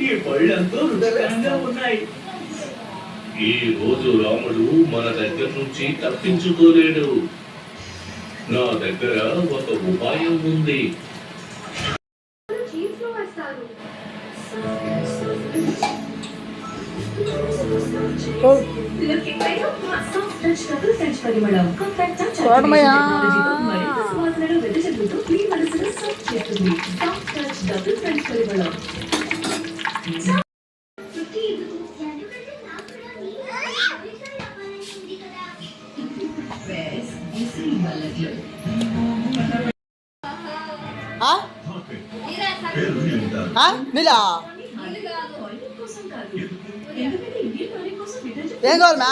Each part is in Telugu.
ఈ పళ్ళంతా రుచికరంగా ఉన్నాయి. ఈ రోజు రాముడు మన దగ్గర నుంచి తప్పించుకోలేడు. నా దగ్గర ఒక ఉపాయం ఉంది. నీలా ఏం కావాలన్నా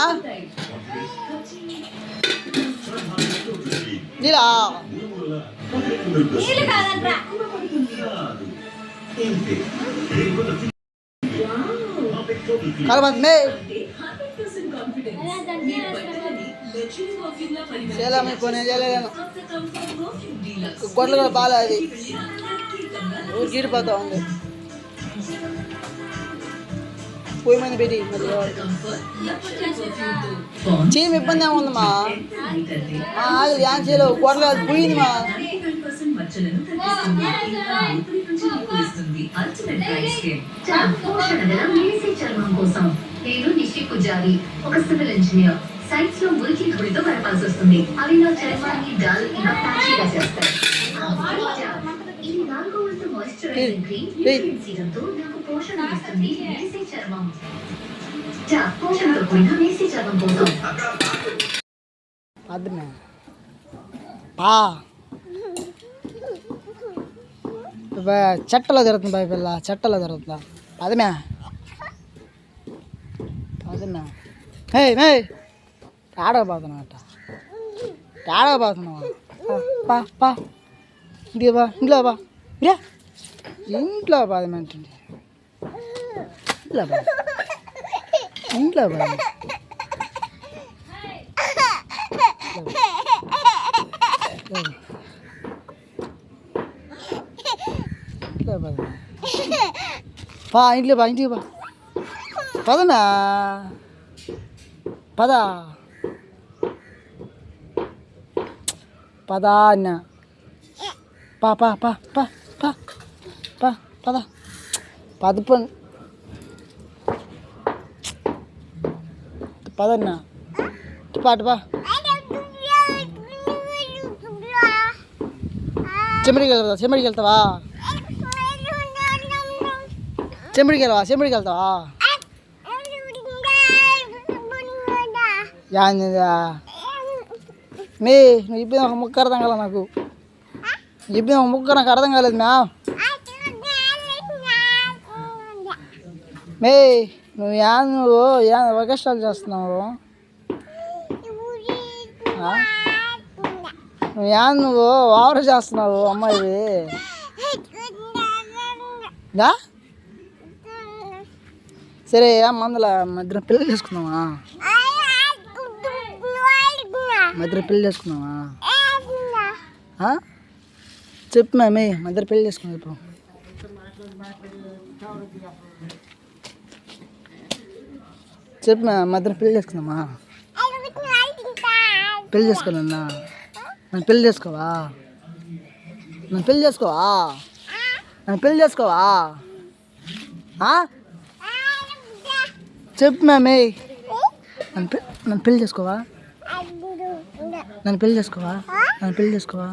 నీలా కలబంది చేయలేము ఇప్పుడు నేను చేయలేను గొడ్లు కూడా బాగా అది ఊరికి గీడిపోతా ఉంది పోయి మంది పెట్టి చేయడం ఇబ్బంది ఏముందమ్మా అది ఏం చేయలేవు గొడ్లు అది పోయిందిమా నేను నిషి పుజారి, ఒక సివిల్ ఇంజనీర్. సైట్స్ లో మురికి ధూళితో గడపాల్సి వస్తుంది. అవి నా చర్మాన్ని డల్ ఇంకా ప్యాచీగా చేస్తాయి. ఇది 4 వంతు మాయిశ్చరైజింగ్ క్రీమ్ సీరంతో నాకు పోషణ ఇస్తుంది. నేసీ చర్మం పోషణతో కూడిన నేసీ చర్మం కోసం చెట్టలో జరుగుతుంది బాయ్ పిల్ల చెట్టలో జరుగుతుందా అదమే అదన్నా హే మే ఆడకపోతున్నావు ఆడకపోతున్నావా పా పా ఇంటికి బా ఇంట్లో బా రే ఇంట్లో బాధమేంటండి ఇంట్లో బా ఇంట్లో బా పా ఇంట్లో బా ఇంటికి బా పదనా పద పద అన్న పా పా పా పా పా పా పద పదపండి పదన్నా పాటు పా చెమ్మడికి వెళ్తావా చెమ్మడికి వెళ్తావా చెమ్మడికి వెళ్ళవా చెమ్మడికి వెళ్తావా మే నువ్వు చెప్పిన ఒక ముక్క అర్థం కాలే నాకు చెప్పిన ఒక ముక్క నాకు అర్థం కాలేదు మే నువ్వు వకేషాలు చేస్తున్నావు నువ్వు ఓవర్ చేస్తున్నావు అమ్మాయి సరే మందుల మధ్యన పెళ్ళి చేసుకుందామా మధ్య పెళ్ళి చేసుకున్నావా చెప్పు మేమే మధ్య పెళ్ళి చేసుకున్నావు ఇప్పుడు చెప్పు మధ్య పెళ్ళి చేసుకుందామా పెళ్ళి చేసుకోవాలన్నా నన్ను పెళ్ళి చేసుకోవా నన్ను పెళ్ళి చేసుకోవా నన్ను పెళ్ళి చేసుకోవా చెప్పు మేమే నన్ను పెళ్ళి చేసుకోవా నన్ను పెళ్ళి చేసుకోవా నన్ను పెళ్ళి చేసుకోవా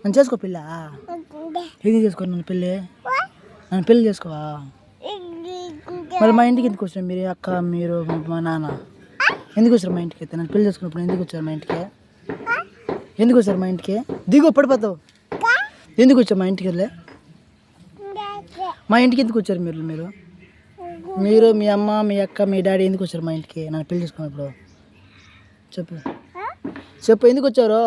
నన్ను చేసుకో పిల్ల ఎందుకు చేసుకో నన్ను పెళ్ళి చేసుకోవా మరి మా ఇంటికి ఎందుకు వచ్చారు మీరు అక్క మీరు మా నాన్న ఎందుకు వచ్చారు మా ఇంటికి అయితే నన్ను పెళ్ళి చేసుకున్నప్పుడు ఎందుకు వచ్చారు మా ఇంటికి ఎందుకు వచ్చారు మా ఇంటికి దిగు పడిపోతావు ఎందుకు వచ్చారు మా ఇంటికి వెళ్ళే మా ఇంటికి ఎందుకు వచ్చారు మీరు మీ అమ్మ మీ అక్క మీ డాడీ ఎందుకు వచ్చారు మా ఇంటికి నన్ను పెళ్ళి చేసుకున్నప్పుడు చెప్పు ఎందుకు వచ్చారు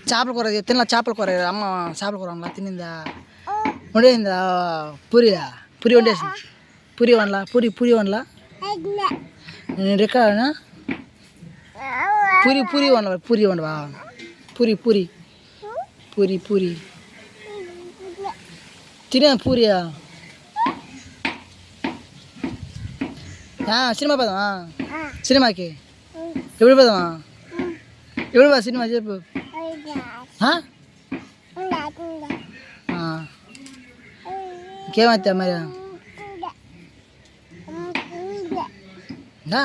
చేపల కూర తిన్నా చేపల కూర అమ్మ చేపల కూర వండలా తినిందా వండేసిందా పూరి వండేసింది పూరి వండలా నేను రెక్కనా పూరి వండవా పూరి తినే పూరియా సినిమా పోదామా సినిమాకి ఎప్పుడు పోదామా ఎప్పుడు పో సినిమా చెప్పు ఇంకేమవుతా మరి దా.